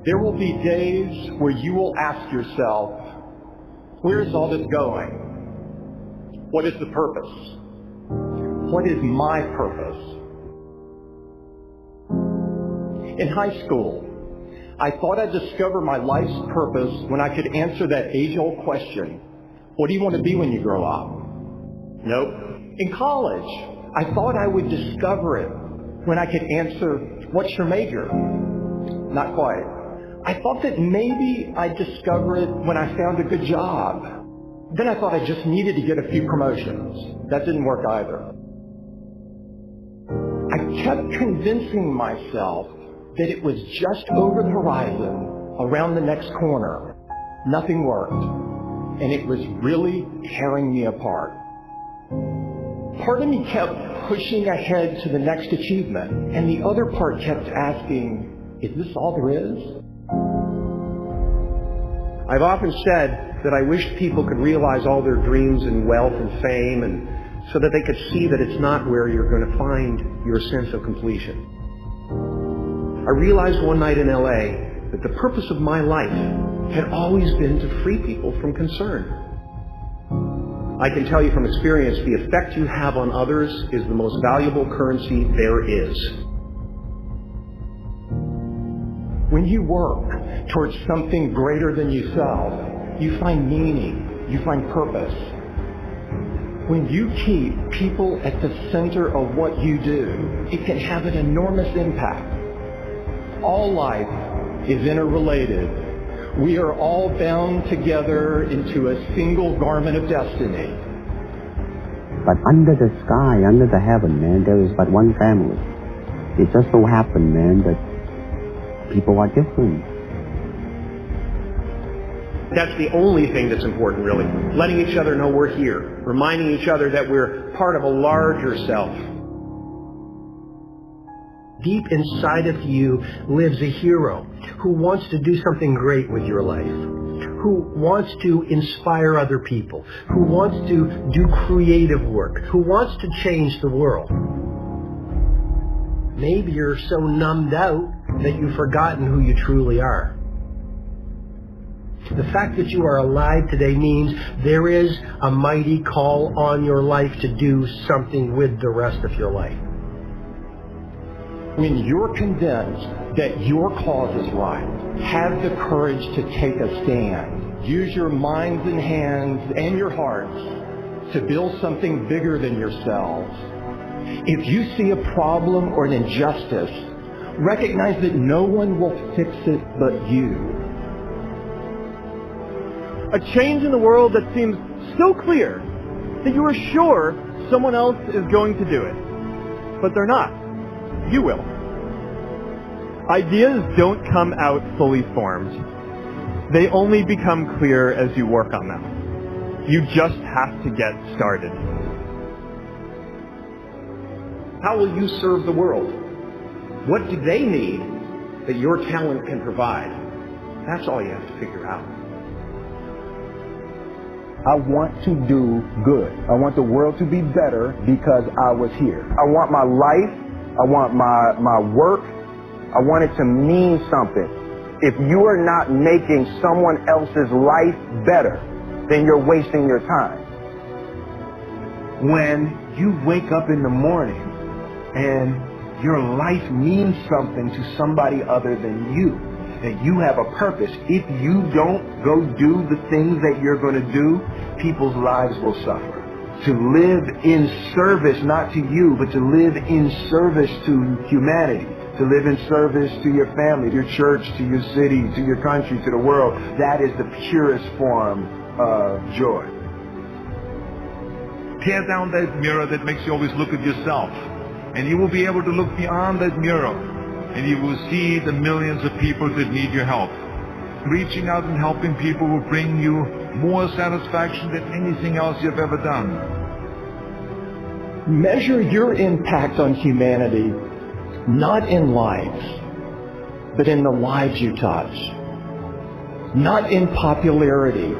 There will be days where you will ask yourself, where is all this going? What is the purpose? What is my purpose? In high school, I thought I'd discover my life's purpose when I could answer that age-old question, what do you want to be when you grow up? Nope. In college, I thought I would discover it when I could answer, what's your major? Not quite. I thought that maybe I'd discover it when I found a good job. Then I thought I just needed to get a few promotions. That didn't work either. I kept convincing myself that it was just over the horizon, around the next corner. Nothing worked, and it was really tearing me apart. Part of me kept pushing ahead to the next achievement, and the other part kept asking, is this all there is? I've often said that I wish people could realize all their dreams in wealth and fame, and so that they could see that it's not where you're going to find your sense of completion. I realized one night in LA that the purpose of my life had always been to free people from concern. I can tell you from experience, the effect you have on others is the most valuable currency there is. When you work towards something greater than yourself, you find meaning, you find purpose. When you keep people at the center of what you do, it can have an enormous impact. All life is interrelated. We are all bound together into a single garment of destiny. But under the sky, under the heaven, man, there is but one family. It just so happened, man, that people are different. That's the only thing that's important, really. Letting each other know we're here. Reminding each other that we're part of a larger self. Deep inside of you lives a hero who wants to do something great with your life, who wants to inspire other people, who wants to do creative work, who wants to change the world. Maybe you're so numbed out that you've forgotten who you truly are. The fact that you are alive today means there is a mighty call on your life to do something with the rest of your life. When you're convinced that your cause is right, have the courage to take a stand. Use your minds and hands and your hearts to build something bigger than yourselves. If you see a problem or an injustice, recognize that no one will fix it but you. A change in the world that seems so clear that you are sure someone else is going to do it. But they're not. You will. Ideas don't come out fully formed. They only become clear as you work on them. You just have to get started. How will you serve the world? What do they need that your talent can provide? That's all you have to figure out. I want to do good. I want the world to be better because I was here. I want my life, I want my work, I want it to mean something. If you are not making someone else's life better, then you're wasting your time. When you wake up in the morning and your life means something to somebody other than you, that you have a purpose. If you don't go do the things that you're going to do, people's lives will suffer. To live in service, not to you, but to live in service to humanity. To live in service to your family, to your church, to your city, to your country, to the world. That is the purest form of joy. Tear down that mirror that makes you always look at yourself. And you will be able to look beyond that mirror. And you will see the millions of people that need your help. Reaching out and helping people will bring you more satisfaction than anything else you've ever done. Measure your impact on humanity, not in lives, but in the lives you touch. Not in popularity,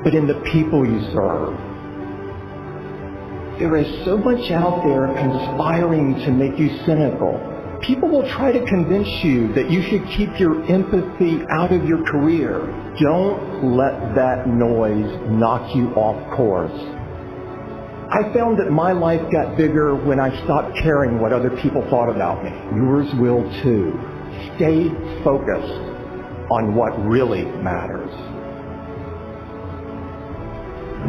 but in the people you serve. There is so much out there conspiring to make you cynical. People will try to convince you that you should keep your empathy out of your career. Don't let that noise knock you off course. I found that my life got bigger when I stopped caring what other people thought about me. Yours will too. Stay focused on what really matters.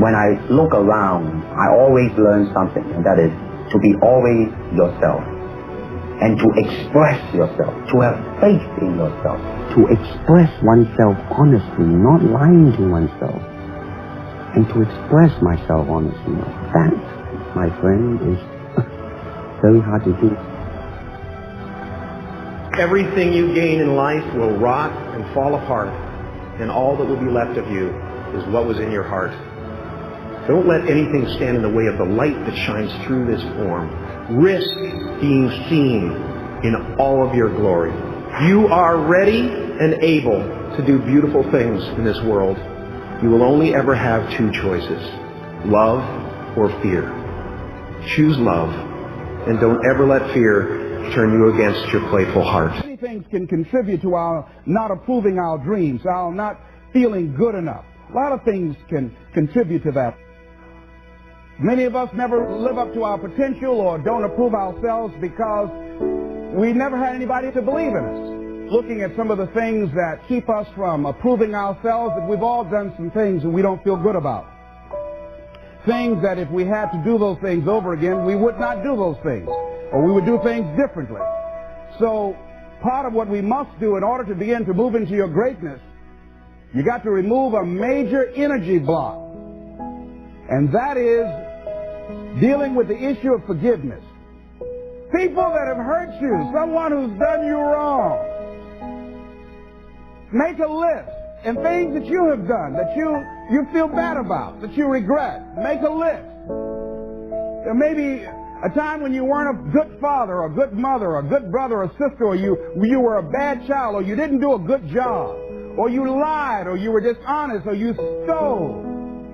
When I look around, I always learn something, and that is to be always yourself, and to express yourself, to have faith in yourself, to express oneself honestly, not lying to oneself, and to express myself honestly. That, my friend, is very hard to do. Everything you gain in life will rot and fall apart, and all that will be left of you is what was in your heart. Don't let anything stand in the way of the light that shines through this form. Risk being seen in all of your glory. You are ready and able to do beautiful things in this world. You will only ever have two choices, love or fear. Choose love, and don't ever let fear turn you against your playful heart. Many things can contribute to our not approving our dreams, our not feeling good enough. A lot of things can contribute to that. Many of us never live up to our potential or don't approve ourselves because we never had anybody to believe in us. Looking at some of the things that keep us from approving ourselves, that we've all done some things that we don't feel good about. Things that if we had to do those things over again, we would not do those things, or we would do things differently. So part of what we must do in order to begin to move into your greatness, you got to remove a major energy block. And that is dealing with the issue of forgiveness. People that have hurt you, someone who's done you wrong. Make a list, and things that you have done that you feel bad about, that you regret. Make a list. There may be a time when you weren't a good father or a good mother or a good brother or sister, or you were a bad child, or you didn't do a good job, or you lied, or you were dishonest, or you stole.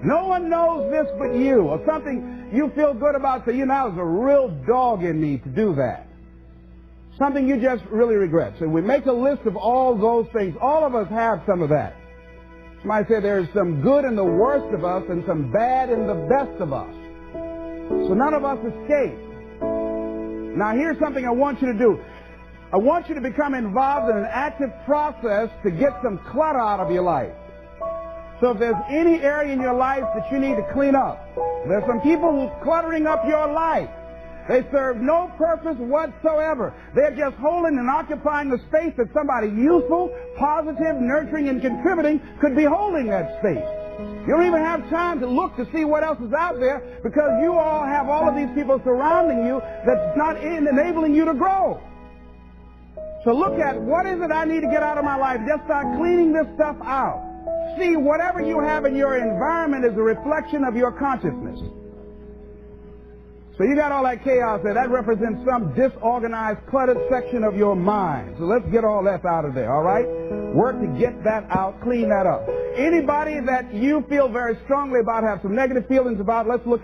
No one knows this but you, or something you feel good about, so you know, there's a real dog in me to do that. Something you just really regret. So we make a list of all those things. All of us have some of that. Somebody said there's some good in the worst of us and some bad in the best of us. So none of us escape. Now here's something I want you to do. I want you to become involved in an active process to get some clutter out of your life. So if there's any area in your life that you need to clean up, there's some people who's cluttering up your life. They serve no purpose whatsoever. They're just holding and occupying the space that somebody useful, positive, nurturing, and contributing could be holding that space. You don't even have time to look to see what else is out there because you all have all of these people surrounding you that's not enabling you to grow. So look at what is it I need to get out of my life. Just start cleaning this stuff out. See, whatever you have in your environment is a reflection of your consciousness. So you got all that chaos there. That represents some disorganized, cluttered section of your mind. So let's get all that out of there, all right? Work to get that out, clean that up. Anybody that you feel very strongly about, have some negative feelings about, let's look